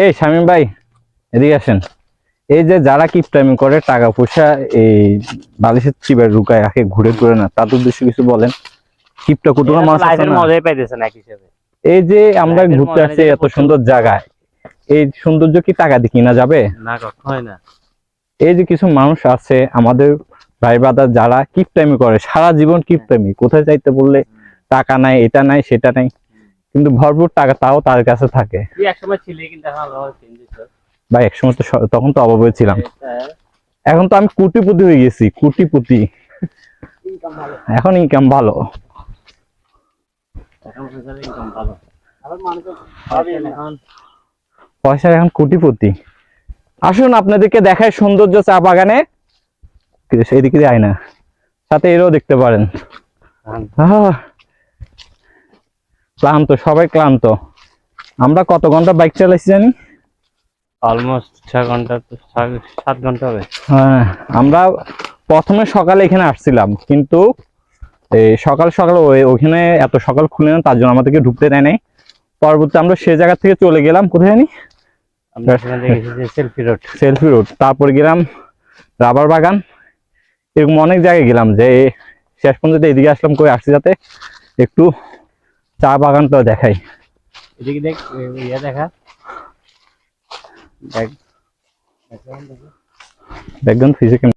এই শামীম ভাই, এদিকে আসেন। এই যে যারা কিপটামি করে টাকা পয়সা এই বালিশের চিবায় ঢুকায় রাখে, ঘুরে ঘুরে না, তাদের উদ্দেশ্যে কিছু বলেন। কিপটা কুটুরা মানুষ আছে না, মজাই পাইতেছে না হিসেবে। এই যে আমরা ঘুরতে আসছি এত সুন্দর জায়গায়, এই সৌন্দর্য কি টাকা দিয়ে কিনা যাবে? না, কখনোই না। এই যে কিছু মানুষ আছে আমাদের ভাই ব্রাদার যারা কিপটামি করে, সারা জীবন কিপটামি, কোথায় যাইতে বললে টাকা নাই, এটা নাই সেটা নাই, কিন্তু ভরপুর টাকা তাও তার কাছে থাকে। একসময় ছিল কিন্তু এখন ভাই একসময় তো তখন তো অভাবে ছিলাম, এখন তো আমি কোটিপতি হয়ে গেছি, কোটিপতি। এখন ইনকাম ভালো, পয়সা এখন কোটিপতি। আসুন আপনাদেরকে দেখায় সৌন্দর্য চা বাগানে, এইদিকে যায় না, সাথে এরও দেখতে পারেন। ক্লান্ত, সবাই ক্লান্ত। আমরা কত ঘন্টা বাইক চালাইছি জানি? অলমোস্ট 6 ঘন্টা, তো 7 ঘন্টা হবে। হ্যাঁ, আমরা প্রথমে সকালে এখানে আসছিলাম, কিন্তু এই সকাল সকাল ওখানে এত সকাল খুলে না, তার জন্য আমাদেরকে ঢুকতে দেয় নাই। পরবর্তী আমরা সে জায়গা থেকে চলে গেলাম কোথায় জানি, সেলফি রোড, তারপর গেলাম রাবার বাগান, এরকম অনেক জায়গায় গেলাম, যে শেষ পর্যন্ত এদিকে আসলাম, করে আসছি যাতে একটু চা বাগানটা দেখাই। এদিকে দেখ, ইয়া দেখা, ব্যাকগ্রাউন্ড ফিজিক্যাল